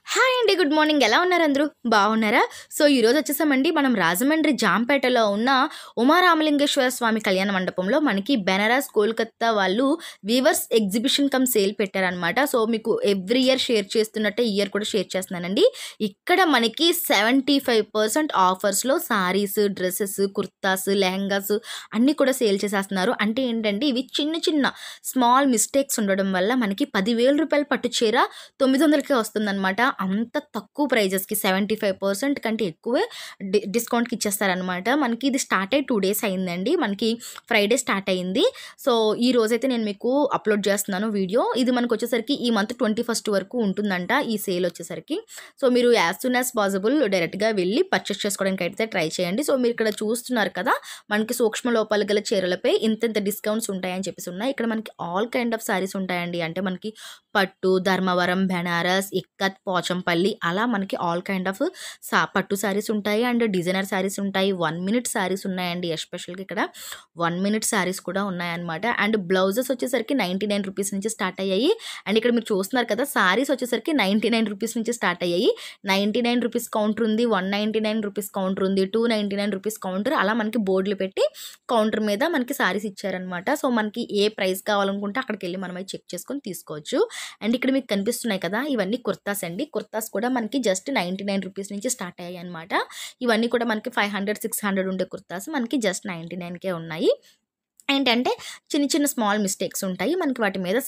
Hi అండి, good morning. ఎలా ఉన్నారు అందరూ? బాగున్నారా? సో ఈరోజు వచ్చేసామండి మనం రాజమండ్రి జాంపేటలో ఉన్న ఉమారామలింగేశ్వర స్వామి కళ్యాణ మండపంలో మనకి బెనారస్ కోల్కత్తా వాళ్ళు వీవర్స్ ఎగ్జిబిషన్ కమ్ సేల్ పెట్టారనమాట. సో మీకు ఎవ్రీ ఇయర్ షేర్ చేస్తున్నట్టే ఇయర్ కూడా షేర్ చేస్తున్నానండి. ఇక్కడ మనకి 75% ఆఫర్స్లో సారీస్, డ్రెస్సెస్, కుర్తాస్, లెహంగాస్ అన్నీ కూడా సేల్ చేసేస్తున్నారు. అంటే ఏంటంటే ఇవి చిన్న చిన్న స్మాల్ మిస్టేక్స్ ఉండడం వల్ల మనకి 10,000 రూపాయలు పట్టు చీర 900కే వస్తుందన్నమాట. అంత తక్కువ ప్రైజెస్కి 75% కంటే ఎక్కువే డిస్కౌంట్కి ఇచ్చేస్తారనమాట. మనకి ఇది స్టార్ట్ అయ్యి 2 days అయిందండి. మనకి ఫ్రైడే స్టార్ట్ అయింది. సో ఈ రోజైతే నేను మీకు అప్లోడ్ చేస్తున్నాను వీడియో. ఇది మనకు వచ్చేసరికి ఈ మంత్ 21st వరకు ఉంటుందంట ఈ సేల్ వచ్చేసరికి. సో మీరు యాజ్ సూన్ యాజ్ పాసిబుల్ డైరెక్ట్గా వెళ్ళి పర్చేస్ చేసుకోవడానికి అయితే ట్రై చేయండి. సో మీరు ఇక్కడ చూస్తున్నారు కదా, మనకి సూక్ష్మ లోపాలు గల చీరలపై ఇంత డిస్కౌంట్స్ ఉంటాయని చెప్పేసి ఉన్నాయి. ఇక్కడ మనకి ఆల్ కైండ్ ఆఫ్ సారీస్ ఉంటాయండి. అంటే మనకి పట్టు, ధర్మవరం, బెనారస్, ఇక్కత్, పోచంపల్లి అలా మనకి ఆల్ కైండ్ ఆఫ్ పట్టు సారీస్ ఉంటాయి అండ్ డిజైనర్ సారీస్ ఉంటాయి. 1 minute సారీస్ ఉన్నాయండి. ఎస్పెషల్గా ఇక్కడ 1 minute సారీస్ కూడా ఉన్నాయన్నమాట. అండ్ బ్లౌజెస్ వచ్చేసరికి 99 రూపీస్ నుంచి స్టార్ట్ అయ్యాయి. అండ్ ఇక్కడ మీరు చూస్తున్నారు కదా, సారీస్ వచ్చేసరికి 99 రూపీస్ నుంచి స్టార్ట్ అయ్యాయి. 99 రూపీస్ కౌంటర్ ఉంది, 199 రూపీస్ కౌంటర్ ఉంది, 299 రూపీస్ కౌంటర్, అలా మనకి బోర్డులు పెట్టి కౌంటర్ మీద మనకి సారీస్ ఇచ్చారనమాట. సో మనకి ఏ ప్రైస్ కావాలనుకుంటే అక్కడికి వెళ్ళి మనం చెక్ చేసుకొని తీసుకోవచ్చు. అండ్ ఇక్కడ మీకు కనిపిస్తున్నాయి కదా, ఇవన్నీ కుర్తాస్ అండి. కుర్తాస్ కూడా మనకి జస్ట్ 99 రూపీస్ నుంచి స్టార్ట్ అయ్యాయి అనమాట. ఇవన్నీ కూడా మనకి 500, 600 ఉండే కుర్తాస్ మనకి జస్ట్ 99కే ఉన్నాయి. ఏంటంటే చిన్న చిన్న స్మాల్ మిస్టేక్స్ ఉంటాయి మనకి. వాటి మీద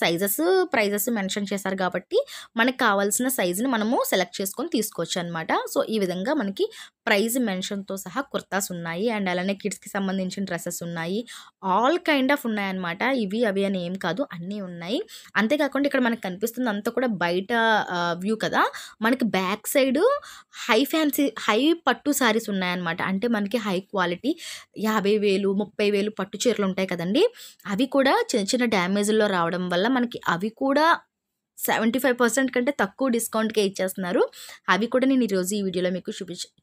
ప్రైజెస్ మెన్షన్ చేశారు కాబట్టి మనకు కావాల్సిన సైజుని మనము సెలెక్ట్ చేసుకొని తీసుకోవచ్చు అనమాట. సో ఈ విధంగా మనకి ప్రైజ్ మెన్షన్తో సహా కుర్తాస్ ఉన్నాయి. అండ్ అలానే కిడ్స్కి సంబంధించిన డ్రెస్సెస్ ఉన్నాయి. ఆల్ కైండ్ ఆఫ్ ఉన్నాయన్నమాట. ఇవి అవి అని ఏం కాదు, అన్నీ ఉన్నాయి. అంతేకాకుండా ఇక్కడ మనకు కనిపిస్తుంది అంతా కూడా బయట వ్యూ కదా, మనకి బ్యాక్ సైడ్ హై పట్టు సారీస్ ఉన్నాయన్నమాట. అంటే మనకి హై క్వాలిటీ 50,000, 30,000 పట్టు చీరలు ఉంటాయి కదండి. అవి కూడా చిన్న చిన్న డ్యామేజ్ల్లో రావడం వల్ల మనకి అవి కూడా 75% కంటే తక్కువ డిస్కౌంట్కే ఇచ్చేస్తున్నారు. అవి కూడా నేను ఈరోజు ఈ వీడియోలో మీకు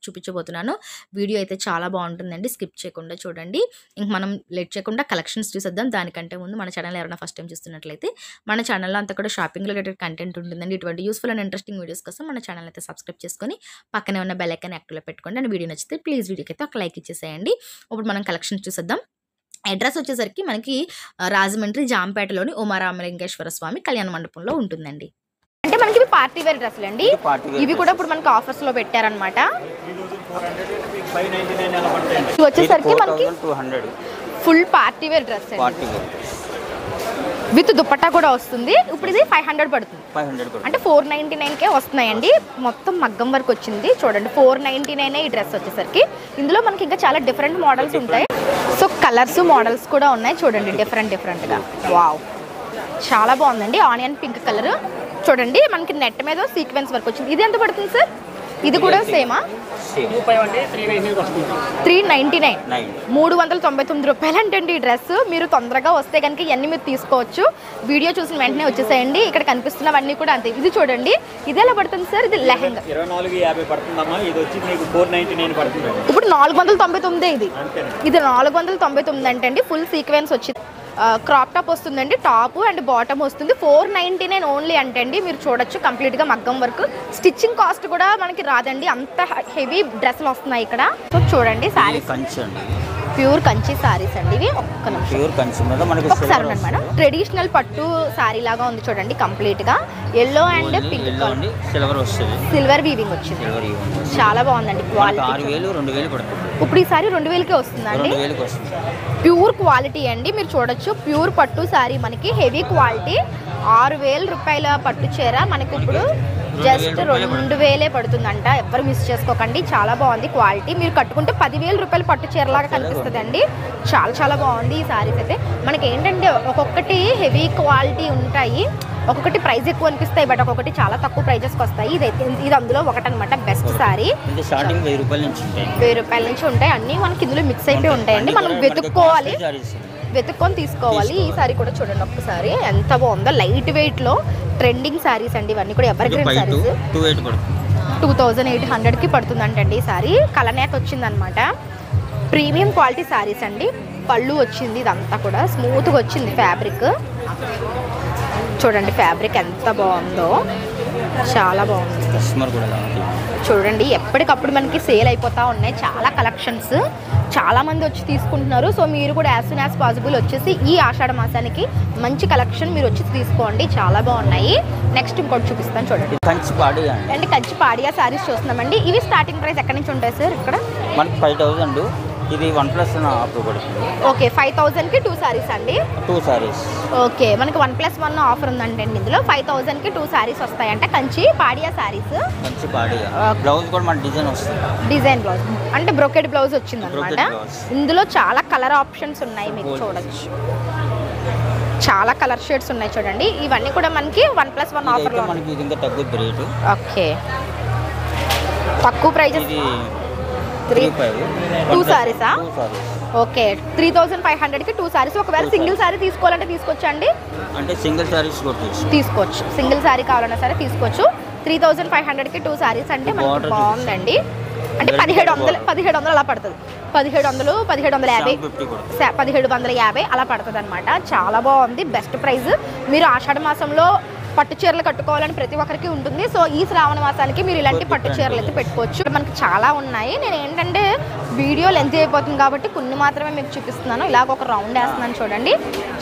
చూపించబోతున్నాను. వీడియో అయితే చాలా బాగుంటుందండి, స్కిప్ చేయకుండా చూడండి. ఇంక మనం లేట్ చేయకుండా కలెక్షన్స్ చూసేద్దాం. దానికంటే ముందు మన ఛానల్ ఎవరైనా ఫస్ట్ టైం చూస్తున్నట్లయితే మన ఛానల్లో అంతా కూడా షాపింగ్ రిలేటెడ్ కంటెంట్ ఉంటుందండి. ఇటువంటి యూస్ఫుల్ అండ్ ఇంట్రెస్టింగ్ వీడియోస్ కోసం మన ఛానల్ అయితే సబ్స్క్రైబ్ చేసుకొని పక్కనే ఉన్న బెల్ ఐకాన్ యాక్టివ్లో పెట్టుకోండి. అండ్ వీడియో నచ్చితే ప్లీజ్ వీడియోకి అయితే ఒక లైక్ ఇచ్చేసేయండి. ఇప్పుడు మనం కలెక్షన్స్ చూసేద్దాం. అడ్రస్ వచ్చేసరికి మనకి రాజమండ్రి జాంపేటలోని ఉమారామలింగేశ్వర స్వామి కళ్యాణ మండపంలో ఉంటుందండి. అంటే మనకి ఇవి పార్టీ వేర్ డ్రెస్సులు అండి. ఇవి కూడా ఇప్పుడు మనకి ఆఫర్స్ లో పెట్టారనమాట. వచ్చేసరికి మనకి full party wear dress with dupatta కూడా వస్తుంది. ఇప్పుడు ఇది 500 పడుతుంది. అంటే 499కే వస్తున్నాయండి. మొత్తం మగ్గం వర్క్ వచ్చింది చూడండి. 499 ఈ డ్రెస్ వచ్చేసరికి. ఇందులో మనకి ఇంకా చాలా డిఫరెంట్ మోడల్స్ ఉంటాయి. సో కలర్స్, మోడల్స్ కూడా ఉన్నాయి చూడండి, డిఫరెంట్గా. వావ్, చాలా బాగుందండి. ఆనియన్ పింక్ కలర్ చూడండి. మనకి నెట్ మీద సీక్వెన్స్ వర్క్ వచ్చింది. ఇది ఎంత పడుతుంది సార్? ఇది కూడా సేమా? 399, 399 రూపాయలు అంటండి ఈ డ్రెస్. మీరు తొందరగా వస్తే కనుక ఇవన్నీ మీరు తీసుకోవచ్చు. వీడియో చూసిన వెంటనే వచ్చేసేయండి. ఇక్కడ కనిపిస్తున్నవన్నీ కూడా అంతే. ఇది చూడండి, ఇది ఎలా పడుతుంది సార్? ఇది లెహంగా 2450 పడుతుందమ్మా. ఇది వచ్చి మీకు 499 పడుతుంది. ఇప్పుడు 499. ఇది 499 అంటండి. ఫుల్ సీక్వెన్స్ వచ్చింది. క్రాప్ టాప్ వస్తుందండి. టాప్ అండ్ బాటమ్ వస్తుంది. 499 ఓన్లీ అంటండి. మీరు చూడొచ్చు కంప్లీట్గా మగ్గం వర్క్. స్టిచ్చింగ్ కాస్ట్ కూడా మనకి రాదండి, అంత హెవీ డ్రెస్సులు వస్తున్నాయి ఇక్కడ. సో చూడండి, సారీస్ ప్యూర్ కంచి సారీస్ అండి ఇవి. ఒక్క నిమిషం ఒకసారి ఉన్నాను మేడం. ట్రెడిషనల్ పట్టు సారీ లాగా ఉంది చూడండి. కంప్లీట్ గా yellow and pink silver weaving వచ్చింది. చాలా బాగుందండి క్వాలిటీ. ఇప్పుడు ఈ సారీ 2000కే వస్తుందండి. ప్యూర్ క్వాలిటీ అండి. మీరు చూడొచ్చు, ప్యూర్ పట్టు సారీ మనకి హెవీ క్వాలిటీ. 6000 రూపాయల పట్టు చీర మనకి ఇప్పుడు జస్ట్ 2000 పడుతుందంట. ఎవ్వరు మిస్ చేసుకోకండి. చాలా బాగుంది క్వాలిటీ. మీరు కట్టుకుంటే 10,000 రూపాయలు పట్టు చీరలాగా కనిపిస్తుంది అండి. చాలా బాగుంది ఈ సారీస్ అయితే. మనకి ఏంటంటే ఒక్కొక్కటి హెవీ క్వాలిటీ ఉంటాయి, ఒక్కొక్కటి ప్రైస్ ఎక్కువ అనిపిస్తాయి, బట్ ఒక్కొక్కటి చాలా తక్కువ ప్రైజెస్కి వస్తాయి. ఇది అందులో ఒకటనమాట. బెస్ట్ సారీ 1000 రూపాయల నుంచి ఉంటాయి. అన్నీ మనకి ఇందులో మిక్స్ అయిపోయి ఉంటాయండి. మనం వెతుక్కొని తీసుకోవాలి. ఈ సారీ కూడా చూడండి ఒక్కసారి, ఎంత బాగుందో. లైట్ వెయిట్ లో ట్రెండింగ్ సారీస్ అండి ఇవన్నీ కూడా. ఎవర్ గ్రీన్ సారీస్ 2800కి పడుతుందంటండి ఈ సారీ. కలనేత వచ్చిందనమాట. ప్రీమియం క్వాలిటీ సారీస్ అండి. పళ్ళు వచ్చింది, ఇదంతా కూడా స్మూత్గా వచ్చింది ఫ్యాబ్రిక్. చూడండి ఫ్యాబ్రిక్ ఎంత బాగుందో. చాలా బాగుంది. కస్టమర్ కూడా చూడండి ఎప్పటికప్పుడు మనకి సేల్ అయిపోతూ ఉన్నాయి చాలా కలెక్షన్స్, చాలా మంది వచ్చి తీసుకుంటున్నారు. సో మీరు కూడా యాజ్ సూన్ యాజ్ పాసిబుల్ వచ్చేసి ఈ ఆషాఢ మాసానికి మంచి కలెక్షన్ మీరు వచ్చి తీసుకోండి, చాలా బాగున్నాయి. నెక్స్ట్ ఇంకోటి చూపిస్తాను చూడండి. కంచి పాడియా అంటే కంచి పాడియా శారీస్ చూస్తున్నామండి. ఇవి స్టార్టింగ్ ప్రైస్ ఎక్కడి నుంచి ఉంటాయి సార్? ఇక్కడ మనకి 5,000, ఇది 1+1 ఆఫర్ పడుతుంది. ఓకే 5,000కి 2 సారీస్ అండి. 2 సారీస్. ఓకే మనకి 1+1 ఆఫర్ ఉందండి ఇందులో. 5,000కి 2 సారీస్ వస్తాయంట కంచి పాడియా సారీస్. కంచి పాడియా బ్లౌజ్ కూడా మన డిజైన్ వస్తుంది, డిజైన్ బ్లౌజ్ అంటే బ్రొకెడ్ బ్లౌజ్ వచ్చింది అనమాట. ఇందులో చాలా కలర్ ఆప్షన్స్ ఉన్నాయి, మీకు చూడొచ్చు చాలా కలర్ షేడ్స్ ఉన్నాయి చూడండి. ఇవన్నీ కూడా మనకి 1+1 ఆఫర్లో మనకి ఇది ఇంకా తగ్గుద్ది రేటు. ఓకే తక్కువ ప్రైజెస్. 2 సారీసా? ఓకే 3,500కి 2 సారీస్. ఒకవేళ సింగిల్ సారీ తీసుకోవాలంటే తీసుకోవచ్చండి, అంటే సింగిల్ సారీస్ తీసుకోవచ్చు. సింగిల్ సారీ కావాలన్నా సరే తీసుకోవచ్చు. 3,500కి 2 సారీస్ అంటే మనకి బాగుందండి. అంటే 1700 అలా పడుతుంది. 1700, 1750, 1750 అలా పడుతుంది అనమాట. చాలా బాగుంది, బెస్ట్ ప్రైస్. మీరు ఆషాఢ మాసంలో పట్టు చీరలు కట్టుకోవాలని ప్రతి ఒక్కరికి ఉంటుంది. సో ఈ శ్రావణ మాసానికి మీరు ఇలాంటి పట్టు చీరలు అయితే పెట్టుకోవచ్చు. మనకి చాలా ఉన్నాయి. నేను ఏంటంటే వీడియో లెంత్ అయిపోతుంది కాబట్టి కొన్ని మాత్రమే మీకు చూపిస్తున్నాను. ఇలాగ ఒక రౌండ్ వేస్తున్నాను చూడండి.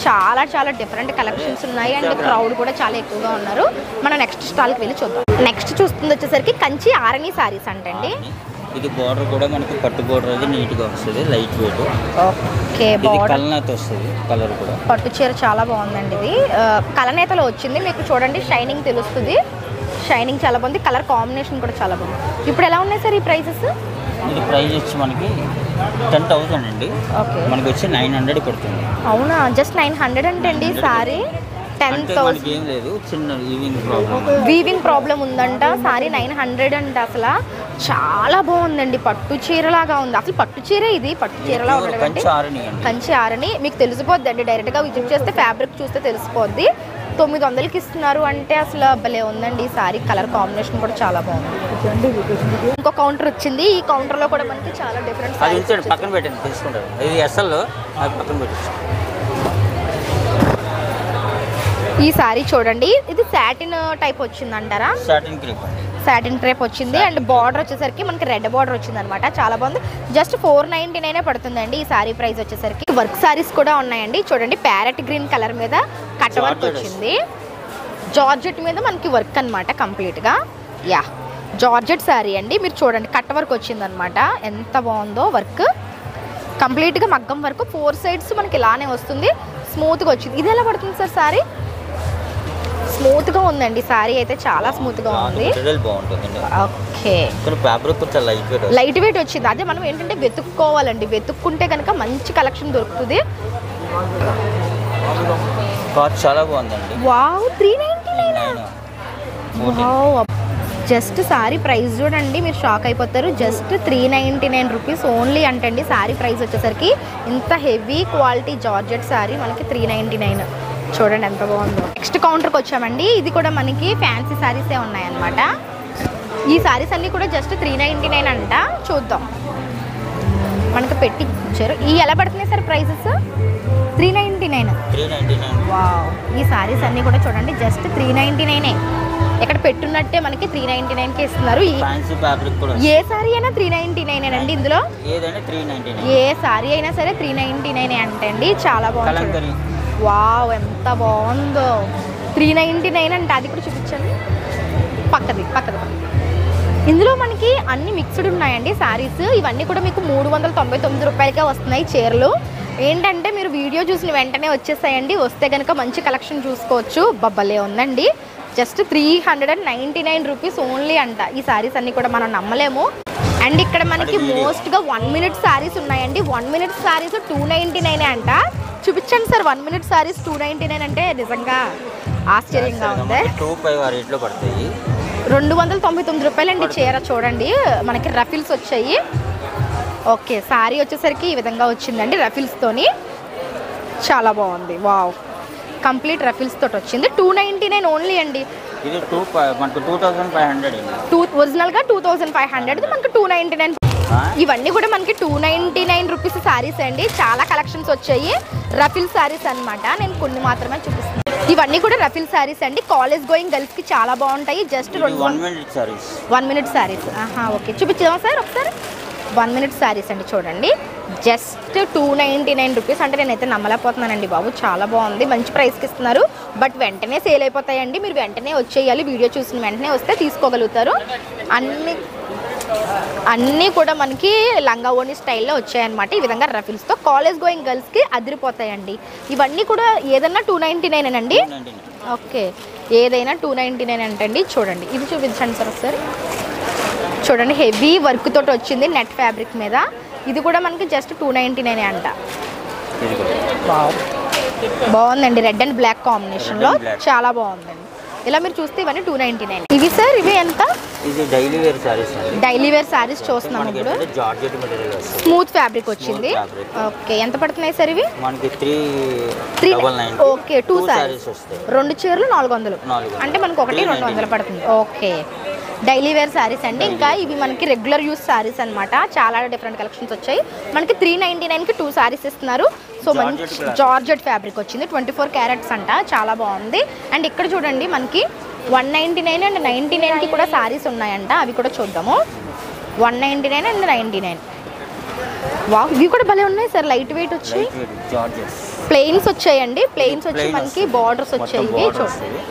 చాలా చాలా డిఫరెంట్ కలెక్షన్స్ ఉన్నాయి అండ్ క్రౌడ్ కూడా చాలా ఎక్కువగా ఉన్నారు. మనం నెక్స్ట్ స్టాల్కి వెళ్ళి చూద్దాం. నెక్స్ట్ చూస్తుంది వచ్చేసరికి కంచి ఆరణి సారీస్ అంటండి. ఇది బోర్డర్ కూడా మనకి పట్టు బోర్డర్ అది నీట్గా వస్తుంది, లైట్ వెయిట్. ఓకే కలనేత వస్తుంది, కలర్ కూడా పట్టు చీర చాలా బాగుందండి. ఇది కలనేతలో వచ్చింది, మీకు చూడండి షైనింగ్ తెలుస్తుంది. షైనింగ్ చాలా బాగుంది, కలర్ కాంబినేషన్ కూడా చాలా బాగుంది. ఇప్పుడు ఎలా ఉన్నాయి సార్ ఈ ప్రైజెస్? ఇది ప్రైస్ వచ్చి మనకి 10,000 అండి. ఓకే మనకి వచ్చి 900 పడుతుంది. అవునా, జస్ట్ 900 అంటే అండి సారీ 10,000. ఏం లేదు, చిన్న వీవింగ్ ప్రాబ్లం ఉందంట. సారీ 900 అంట. అసలు చాలా బాగుందండి, పట్టు చీరలాగా ఉంది. అసలు పట్టు చీరే ఇది, పట్టు చీరలా ఉండదండి. కంచి ఆరని మీకు తెలిసిపోద్ది అండి, డైరెక్ట్గా విజిట్ చేస్తే ఫ్యాబ్రిక్ చూస్తే తెలిసిపోద్ది. 900కి ఇస్తున్నారు అంటే అసలు భలే ఉందండి ఈ సారీ. కలర్ కాంబినేషన్ కూడా చాలా బాగుంది. ఇంకో కౌంటర్ వచ్చింది. ఈ కౌంటర్లో కూడా మనకి చాలా డిఫరెంట్ పక్కన పెట్టండి తీసుకుంటారు. ఇది అసలు పక్కన పెట్టచ్చు. ఈ సారీ చూడండి, ఇది సాటిన్ టైప్ వచ్చింది అంటారా? సాటిన్ క్రేప్ వచ్చింది అండ్ బార్డర్ వచ్చేసరికి మనకి రెడ్ బార్డర్ వచ్చింది అనమాట. చాలా బాగుంది. జస్ట్ 499 పడుతుందండి ఈ సారీ ప్రైస్ వచ్చేసరికి. వర్క్ సారీస్ కూడా ఉన్నాయండి చూడండి. ప్యారెట్ గ్రీన్ కలర్ మీద కట్ వర్క్ వచ్చింది. జార్జెట్ మీద మనకి వర్క్ అనమాట కంప్లీట్గా. యా జార్జెట్ సారీ అండి. మీరు చూడండి కట్ వర్క్ వచ్చింది అనమాట. ఎంత బాగుందో వర్క్, కంప్లీట్గా మగ్గం వర్క్. 4 సైడ్స్ మనకి ఇలానే వస్తుంది, స్మూత్గా వచ్చింది. ఇది ఎలా పడుతుంది సార్ సారీ? స్మూత్గా ఉందండి సారీ అయితే, చాలా స్మూత్గా ఉంది. ఓకే లైట్ వెయిట్ వచ్చింది. అదే మనం ఏంటంటే వెతుక్కోవాలండి, వెతుక్కుంటే కనుక మంచి కలెక్షన్ దొరుకుతుంది. చాలా బాగుందండి. Wow 399. Wow just sorry price చూడండి, మీరు షాక్ అయిపోతారు. జస్ట్ 399 రూపీస్ ఓన్లీ అంటండి సారీ ప్రైస్ వచ్చేసరికి. ఇంత హెవీ క్వాలిటీ జార్జెట్ సారీ మనకి 399. చూడండి ఎంత బాగుందో. నెక్స్ట్ కౌంటర్కి వచ్చామండి. ఇది కూడా మనకి ఫ్యాన్సీ సారీసే ఉన్నాయన్నమాట. ఈ సారీస్ అన్నీ కూడా జస్ట్ 399 అంట. చూద్దాం, మనకు పెట్టి ఇచ్చారు. ఈ ఎలా పడుతున్నాయి సార్ ప్రైజెస్? 399. వావ్ ఈ సారీస్ అన్నీ కూడా చూడండి జస్ట్ 399. ఇక్కడ పెట్టున్నట్టే మనకి 399కి ఇస్తున్నారు. ఏ సారీ అయినా 399 అండి. ఇందులో ఏ సారీ అయినా సరే 399 అంటండి. చాలా బాగుంది. వావ్ ఎంత బాగుందో. 399 అంటే అది కూడా చూపించండి. పక్కది. ఇందులో మనకి అన్ని మిక్స్డ్ ఉన్నాయండి సారీస్. ఇవన్నీ కూడా మీకు 399 రూపాయలకే వస్తున్నాయి చీరలు. ఏంటంటే మీరు వీడియో చూసిన వెంటనే వచ్చేసాయండి. వస్తే కనుక మంచి కలెక్షన్ చూసుకోవచ్చు. బబ్బలే ఉందండి. జస్ట్ 399 రూపీస్ ఓన్లీ అంట. ఈ సారీస్ అన్నీ కూడా మనం నమ్మలేము. అండ్ ఇక్కడ మనకి మోస్ట్గా 1 మినిట్ సారీస్ ఉన్నాయండి. 1 మినిట్ సారీస్ 299 అంట. చూపించండి సార్ 1 మినిట్ సారీస్ 299 అంటే నిజంగా ఆశ్చర్యంగా ఉంది. 299 రూపాయలండి చీర. చూడండి మనకి రఫిల్స్ వచ్చాయి. ఓకే సారీ వచ్చేసరికి ఈ విధంగా వచ్చిందండి రఫిల్స్తోని. చాలా బాగుంది. వావ్ కంప్లీట్ రఫిల్స్ తోటి వచ్చింది. 299 ఓన్లీ అండి. ఇది 2500 ఒరిజినల్గా 2500, మనకి 299. ఇవన్నీ కూడా మనకి 299 రూపీస్ సారీస్ అండి. చాలా కలెక్షన్స్ వచ్చాయి. రఫిల్ సారీస్ అనమాట. నేను కొన్ని మాత్రమే చూపిస్తున్నాను. ఇవన్నీ కూడా రఫిల్ శారీస్ అండి. కాలేజ్ గోయింగ్ గర్ల్స్ కి చాలా బాగుంటాయి. Just 1 minute saris. 1 minute saris. Okay, చూపించామా సార్ ఒకసారి? 1 మినిట్ శారీస్ అండి. చూడండి, జస్ట్ 299 రూపీస్. అంటే నేనైతే నమ్మలేకపోతున్నానండి బాబు, చాలా బాగుంది. మంచి ప్రైస్కి ఇస్తున్నారు. బట్ వెంటనే సేల్ అయిపోతాయండి. మీరు వెంటనే వచ్చేయాలి. వీడియో చూసిన వెంటనే వస్తే తీసుకోగలుగుతారు. అన్నీ కూడా మనకి లంగా ఓణి స్టైల్లో వచ్చాయన్నమాట. ఈ విధంగా రఫిల్స్తో కాలేజ్ గోయింగ్ గర్ల్స్కి అదిరిపోతాయండి. ఇవన్నీ కూడా ఏదన్నా 299 అండి. ఓకే, ఏదైనా 299 అంటండి. చూడండి, ఇది చూపించండి సార్ ఒకసారి. చూడండి, హెవీ వర్క్ తోటి వచ్చింది నెట్ ఫ్యాబ్రిక్ మీద. ఇది కూడా మనకి జస్ట్ 299 అంట. బాగుందండి, రెడ్ అండ్ బ్లాక్ కాంబినేషన్లో చాలా బాగుందండి. ఇలా మీరు చూస్తే ఇవన్నీ 299. ఇవి సార్, ఇవి ఎంత? ఇది daily wear saris. Daily wear saris చూస్తున్నాం ఇప్పుడు. జార్జెట్ మెటీరియల్ వస్తుంది, స్మూత్ ఫ్యాబ్రిక్ వచ్చింది. ఓకే, ఎంత పడుతున్నాయి సార్ ఇవి? మనకి 399. ఓకే, 2 సారీస్ వస్తాయి. 2 చీరలు 400. అంటే మనకు ఒకటి 200 పడుతుంది. ఓకే, డైలీ వేర్ శారీస్ అండి. ఇంకా ఇవి మనకి రెగ్యులర్ యూస్ శారీస్ అనమాట. చాలా డిఫరెంట్ కలెక్షన్స్ వచ్చాయి. మనకి 399కి 2 శారీస్ ఇస్తున్నారు. సో మంచి జార్జెట్ ఫ్యాబ్రిక్ వచ్చింది. 24 క్యారెట్స్ అంట, చాలా బాగుంది. అండ్ ఇక్కడ చూడండి, మనకి 199 అండ్ 99కి కూడా శారీస్ ఉన్నాయంట. అవి కూడా చూద్దాము. 199 అండ్ 99. వావ్, ఇవి కూడా భలే ఉన్నాయి సార్. లైట్ వెయిట్ వచ్చి ప్లెయిన్స్ వచ్చాయండి. ప్లెయిన్స్ వచ్చి మనకి బార్డర్స్ వచ్చాయి. ఇవి చూడండి,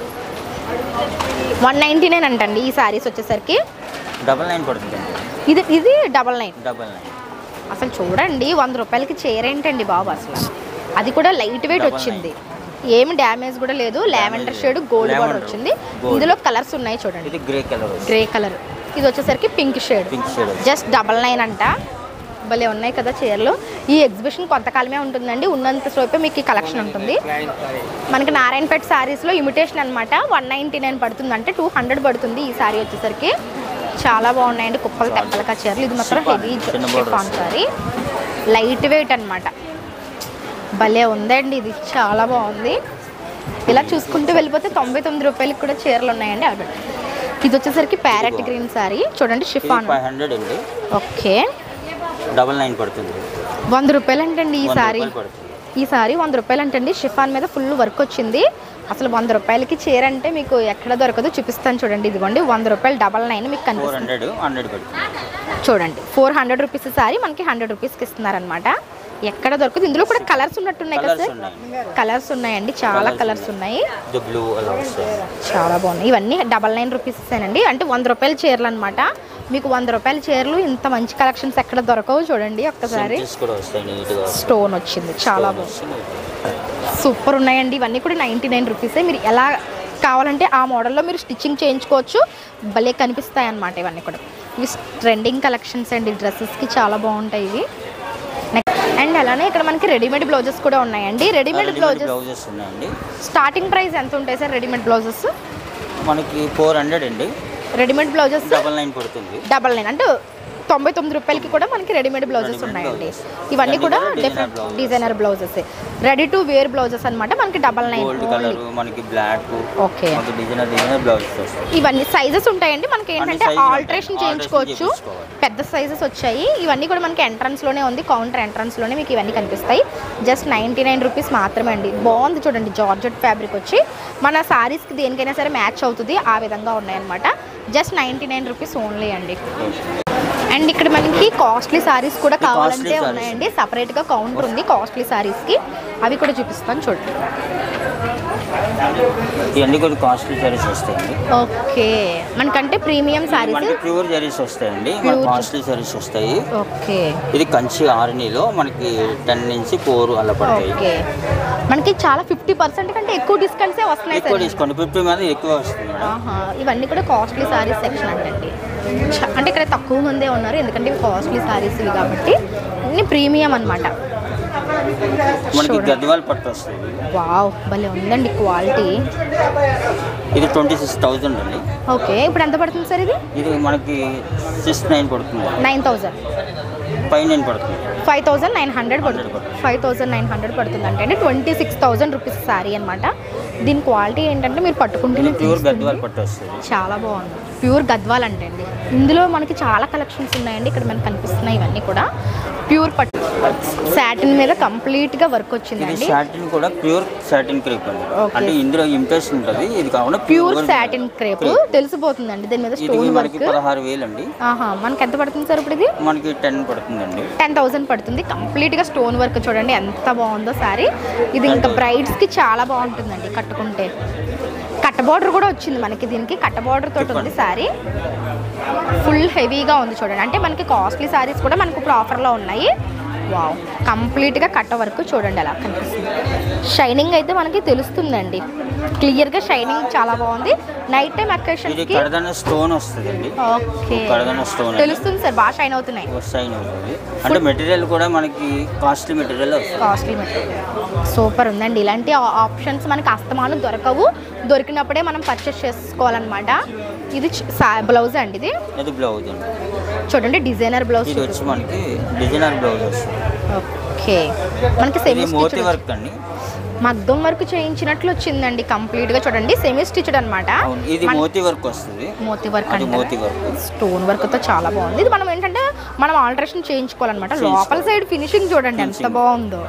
199 అంటండి. ఈ శారీస్ వచ్చేసరికి 99 పడుతుంది. ఇది 99. అసలు చూడండి, 100 రూపాయలకి చీర ఏంటండి బాబు అసలు. అది కూడా లైట్ వెయిట్ వచ్చింది, ఏమి డ్యామేజ్ కూడా లేదు. లావెండర్ షేడ్ గోల్డ్ బార్డర్ వచ్చింది. ఇందులో కలర్స్ ఉన్నాయి చూడండి. ఇది గ్రే కలర్. ఇది వచ్చేసరికి పింక్ షేడ్. జస్ట్ 99 అంట. భలే ఉన్నాయి కదా చీరలు. ఈ ఎగ్జిబిషన్ కొంతకాలమే ఉంటుందండి. ఉన్నంత సేపే మీకు ఈ కలెక్షన్ ఉంటుంది. మనకి నారాయణపేట శారీస్లో ఇమిటేషన్ అనమాట. 199 పడుతుంది, అంటే 200 పడుతుంది ఈ శారీ వచ్చేసరికి. చాలా బాగున్నాయండి, కుప్పలు తెప్పలకా చీరలు. ఇది మాత్రం heavy chiffon sari, light weight అనమాట. భలే ఉందండి, ఇది చాలా బాగుంది. ఇలా చూసుకుంటూ వెళ్ళిపోతే 99 రూపాయలకి కూడా చీరలు ఉన్నాయండి. అవి ఇది వచ్చేసరికి ప్యారెట్ గ్రీన్ శారీ. చూడండి, షిఫాన్. ఓకే, 99 పడుతుంది. 100 రూపాయలు అంటండి ఈ సారీ. 100 రూపాయలు అంటండి. షిఫాన్ మీద ఫుల్ వర్క్ వచ్చింది. అసలు 100 రూపాయలకి చీర అంటే మీకు ఎక్కడ దొరకదు. చూపిస్తాను చూడండి. ఇదిగోండి, 100 రూపాయలు 99 మీకు కనిపిస్తుంది. చూడండి, 400 రూపీస్ సారీ మనకి 100 రూపీస్కి ఇస్తున్నారనమాట. ఎక్కడ దొరకదు. ఇందులో కూడా కలర్స్ ఉన్నట్టున్నాయి కదా సార్? కలర్స్ ఉన్నాయండి, చాలా కలర్స్ ఉన్నాయి. చాలా బాగున్నాయి. ఇవన్నీ 99 రూపీస్ అండి. అంటే 100 రూపాయల చీరలు అనమాట. మీకు 100 రూపాయల చీరలు ఇంత మంచి కలెక్షన్స్ ఎక్కడ దొరకవు. చూడండి ఒక్కసారి, స్టోన్ వచ్చింది, చాలా బాగుంది, సూపర్ ఉన్నాయండి. ఇవన్నీ కూడా 99 రూపీసే. మీరు ఎలా కావాలంటే ఆ మోడల్లో మీరు స్టిచ్చింగ్ చేయించుకోవచ్చు. భలే కనిపిస్తాయి అన్నమాట. ఇవన్నీ కూడా ఇవి ట్రెండింగ్ కలెక్షన్స్ అండి. డ్రెస్సెస్కి చాలా బాగుంటాయి ఇవి. అండ్ అలానే ఇక్కడ మనకి రెడీమేడ్ బ్లౌజెస్ కూడా ఉన్నాయండి. రెడీమేడ్ బ్లౌజెస్ ఉన్నాయండి. స్టార్టింగ్ ప్రైస్ ఎంత ఉంటాయి సార్ రెడీమేడ్ బ్లౌజెస్? మనకి 400 అండి. రెడీమేడ్ బ్లౌజెస్ 99 పడుతుంది. 99 అంటే 99 రూపాయలకి కూడా మనకి రెడీమేడ్ బ్లౌజెస్ ఉన్నాయండి. ఇవన్నీ కూడా different designer blouses, ready to wear blouses అనమాట. మనకి 99. మనకి బ్లాక్. Okay, designer blouses. ఇవన్నీ సైజెస్ ఉంటాయండి. మనకి ఏంటంటే ఆల్టరేషన్ చేయించుకోవచ్చు. పెద్ద సైజెస్ వచ్చాయి. ఇవన్నీ కూడా మనకి ఎంట్రన్స్లోనే ఉంది, కౌంటర్ ఎంట్రన్స్లోనే మీకు ఇవన్నీ కనిపిస్తాయి. జస్ట్ 99 రూపీస్ మాత్రమే అండి. బాగుంది చూడండి, జార్జెట్ ఫ్యాబ్రిక్ వచ్చి మన సారీస్కి దేనికైనా సరే మ్యాచ్ అవుతుంది. ఆ విధంగా ఉన్నాయన్నమాట. జస్ట్ 99 రూపీస్ ఓన్లీ అండి. అండ్ ఇక్కడ మనకి కాస్ట్లీ సారీస్ కూడా కావాలంటే ఉన్నాయండి. సపరేట్గా కౌంటర్ ఉంది కాస్ట్లీ సారీస్కి. అవి కూడా చూపిస్తాను చూడండి. ఇవన్నీ కూడా కాస్ట్లీ సారీస్ వస్తాయండి. ఓకే, మనకంటే ప్రీమియం సారీస్ ప్యూర్ సారీస్ వస్తాయండి. మన కాస్ట్లీ సారీస్ వస్తాయి. ఓకే, ఇది కంచి ఆర్నీలో మనకి 10 నుంచి 4 అలా పడతాయి. ఓకే, మనకి చాలా 50% కంటే ఎక్కువ డిస్కౌంట్సే వస్తున్నాయి. ఎక్కువ డిస్కౌంట్ 50 మీద ఎక్కువ వస్తుంది. ఇవన్నీ కూడా కాస్ట్లీ సారీస్ సెక్షన్ అండి. అంటే ఇక్కడ తక్కువ మందే ఉన్నారు, ఎందుకంటే ఇవి కాస్ట్లీ సారీస్ ఇవి కాబట్టి. అన్ని ప్రీమియం అనమాట. మనకి గద్వాల్ పట్టు వస్తుంది. వావ్, భలే ఉందండి క్వాలిటీ. ఇది 26,000 అండి. ఓకే, ఇప్పుడు ఎంత పడుతుంది సార్ ఇది? ఇది మనకి 69 పడుతుంది. 9,000. 5,900 పడుతుంది. 5,900 పడుతుంది. 5,900 పడుతుంది అంటే 26,000 రూపీస్ శారీ అనమాట. దీని క్వాలిటీ ఏంటంటే మీరు పట్టుకుంటేనే ప్యూర్ గద్వాల్ పట్టు వస్తుంది. చాలా బాగుంది. ప్యూర్ గద్వాల్ అంటే అండి. ఇందులో మనకి చాలా కలెక్షన్స్ ఉన్నాయండి. ఇక్కడ మనకు కనిపిస్తున్నాయి ఇవన్నీ కూడా. ప్యూర్ పట్టు సాటిన్ మీద కంప్లీట్ గా వర్క్ వచ్చిందండి. సాటిన్ కూడా ప్యూర్ సాటిన్ క్రేప్ అండి. అంటే ఇందులో ఇంప్రెషన్ ఉంటుంది. ఇది కాకుండా ప్యూర్ సాటిన్ క్రేప్ తెలిసిపోతుందండి. దీని మీద స్టోన్ వర్క్ 16,000 అండి. మనకి ఎంత పడుతుంది సార్ ఇప్పుడు ఇది? మనకి 10 పడుతుందండి. 10,000 పడుతుంది. కంప్లీట్ గా స్టోన్ వర్క్ చూడండి ఎంత బాగుందో సారీ. ఇది ఇంకా బ్రైడ్స్ కి చాలా బాగుంటుందండి కట్టుకుంటే. కట్ట బార్డర్ కూడా వచ్చింది మనకి. దీనికి కట్ట బార్డర్ తోటి ఉంది సారీ. ఫుల్ హెవీగా ఉంది చూడండి. అంటే మనకి కాస్ట్లీ సారీస్ కూడా మనకు ఇప్పుడు ఆఫర్లో ఉన్నాయి. వావ్, కంప్లీట్గా కట్ట వరకు చూడండి అలా కనిపిస్తుంది. షైనింగ్ అయితే మనకి తెలుస్తుందండి. క్లియర్గా షైనింగ్ చాలా బాగుంది. నైట్ టైం అకేషన్స్కి స్టోన్ వస్తుందండి. ఓకే, తెలుస్తుంది సార్. బాగా షైన్ అవుతున్నాయి. అంటే మెటీరియల్ కూడా మనకి కాస్ట్లీ మెటీరియల్. సూపర్ ఉందండి. ఇలాంటి ఆప్షన్స్ మనకి అస్తమానం దొరకవు. దొరికినప్పుడే మనం పర్చేస్ చేసుకోవాలన్నమాట. ఇది బ్లౌజ్ అండి. ఇది బ్లౌజ్ అండి. చూడండి డిజైనర్ బ్లౌజ్. ఇది వచ్చి మనకి డిజైనర్ బ్లౌజ్ వస్తుంది. ఓకే, మనకి సెమీ మోతీ వర్క్ అండి. మగ్గం వర్క్ చేయించినట్లు వచ్చిందండి కంప్లీట్ గా. చూడండి సెమీ స్టిచ్డ్ అన్నమాట. ఇది మోతీ వర్క్ వస్తుంది. మోతీ వర్క్ అంటే స్టోన్ వర్క్ తో చాలా బాగుంది. ఇది మనం ఏంటంటే మనం ఆల్టరేషన్ చేయించుకోవాలన్నమాట. లోపల సైడ్ ఫినిషింగ్ చూడండి ఎంత బాగుందో.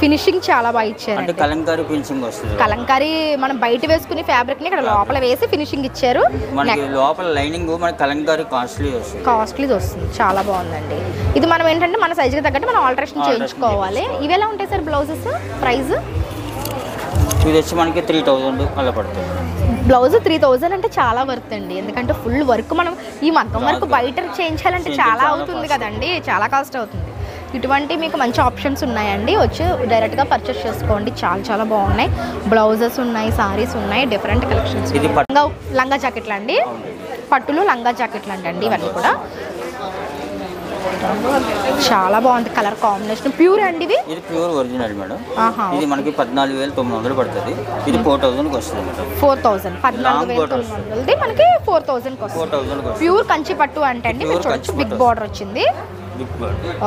ఫినిషింగ్ చాలా బాగా ఇచ్చారు. అంటే కలంకారీ ఫినిషింగ్ వస్తుంది. కలంకారీ మనం బయట వేసుకునే ఫ్యాబ్రిక్ ని ఇక్కడ లోపల వేసి ఫినిషింగ్ ఇచ్చారు. మనకి లోపల లైనింగ్ మనకి కలంకారీ కాస్ట్లీ వస్తుంది. చాలా బాగుందండి. ఇది మనం ఏంటంటే మన సైజుకి తగ్గట్టు మనం ఆల్టరేషన్ చేయించుకోవాలి. ఇవి ఎలా ఉంటాయి సార్ బ్లౌజెస్ ప్రైస్? ఇది వచ్చి మనకి 3,000 అలా పడుతుంది. బ్లౌజ్ 3,000 అంటే చాలా వర్త్ అండి. ఎందుకంటే ఫుల్ వర్క్ మనం ఈ మగ్గం వర్క్ బయట చేయించాలంటే చాలా అవుతుంది కదండి. చాలా కాస్ట్ అవుతుంది. ఇటువంటి మీకు మంచి ఆప్షన్స్ ఉన్నాయండి. వచ్చి డైరెక్ట్గా పర్చేస్ చేసుకోండి. చాలా చాలా బాగున్నాయి. బ్లౌజెస్ ఉన్నాయి, సారీస్ ఉన్నాయి, డిఫరెంట్ కలెక్షన్స్. లంగా జాకెట్లు అండి. పట్టులు లంగా జాకెట్లు అండి. ఇవన్నీ కూడా చాలా బాగుంది. కలర్ కాంబినేషన్ ప్యూర్ అండి. ఇది ప్యూర్ ఒరిజినల్ మేడం. ఇది మనకి 14,900 పడుతుంది. ఇది 4,000 వస్తుంది. 4,000 14,900 మనకి 4,000 వస్తుంది. ప్యూర్ కంచి పట్టు అంటే అండి. బిగ్ బార్డర్ వచ్చింది.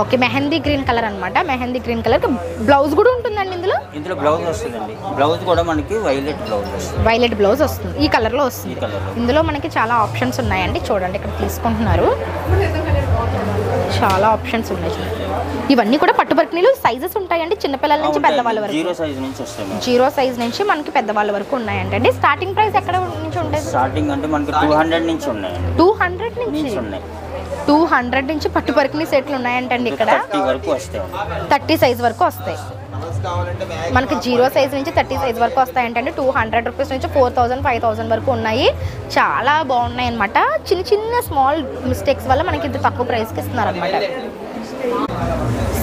ఓకే, మెహందీ గ్రీన్ కలర్ అన్నమాట. మెహందీ గ్రీన్ కలర్ బ్లౌజ్ కూడా ఉంటుందండి. ఇందులో బ్లౌజ్ వస్తుందండి. బ్లౌజ్ కూడా మనకి వైలెట్ బ్లౌజ్ వస్తుంది. వైలెట్ బ్లౌజ్ వస్తుంది. ఈ కలర్ లో వస్తుంది. ఇందులో మనకి చాలా ఆప్షన్స్ ఉన్నాయండి. చూడండి ఇక్కడ తీసుకుంటున్నారు. చాలా ఆప్షన్స్ ఉన్నాయి. ఇవన్నీ కూడా పట్టు వర్క్లు సైజెస్ ఉంటాయండి. చిన్నపిల్లల నుంచి పెద్దవాళ్ళ వరకు. జీరో సైజ్ నుంచి మనకి పెద్దవాళ్ళ వరకు ఉన్నాయండి. స్టార్టింగ్ ప్రైస్ ఎక్కడ నుంచి ఉంటాయి? స్టార్టింగ్ అంటే మనకి 200 నుంచి ఉన్నాయి. 200 నుంచి ఉన్నాయి. 200 నుంచి పట్టు వర్క్ని సెట్లు ఉన్నాయంటండి. ఇక్కడ 30 సైజ్ వరకు వస్తాయి. మనకి జీరో సైజ్ నుంచి 30 సైజ్ వరకు వస్తాయంటండి. 200 రూపీస్ నుంచి 4,000 5,000 వరకు ఉన్నాయి. చాలా బాగున్నాయి అనమాట. చిన్న చిన్న స్మాల్ మిస్టేక్స్ వల్ల మనకి ఇంత తక్కువ ప్రైస్కి ఇస్తున్నారు అనమాట.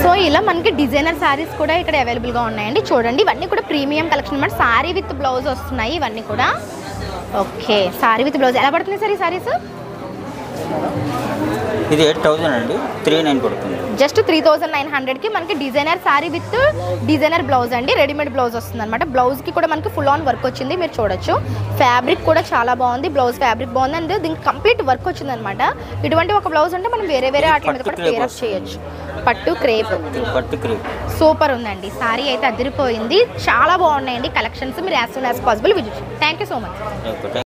సో ఇలా మనకి డిజైనర్ శారీస్ కూడా ఇక్కడ అవైలబుల్గా ఉన్నాయండి. చూడండి ఇవన్నీ కూడా ప్రీమియం కలెక్షన్ అనమాట. శారీ విత్ బ్లౌజ్ వస్తున్నాయి ఇవన్నీ కూడా. ఓకే, శారీ విత్ బ్లౌజ్ ఎలా పడుతుంది సార్ ఈ శారీస్? ఇది 8,000 అండి. 3,900 పడుతుంది. జస్ట్ 3,900కి మనకి designer sari with designer blouse అండి. రెడీమేడ్ బ్లౌజ్ వస్తుంది అనమాట. బ్లౌజ్కి కూడా మనకి ఫుల్ ఆన్ వర్క్ వచ్చింది. మీరు చూడొచ్చు. ఫ్యాబ్రిక్ కూడా చాలా బాగుంది. బ్లౌజ్ ఫ్యాబ్రిక్ బాగుంది అండ్ దీనికి కంప్లీట్ వర్క్ వచ్చింది అనమాట. ఇటువంటి ఒక బ్లౌజ్ అంటే మనం వేరే వాటి మీద కూడా పేర్ అప్ చేయొచ్చు. పట్టు క్రేప్ సూపర్ ఉందండి. శారీ అయితే అదిరిపోయింది. చాలా బాగున్నాయండి కలెక్షన్స్. మీరు as soon as possible visit. Thank you so much.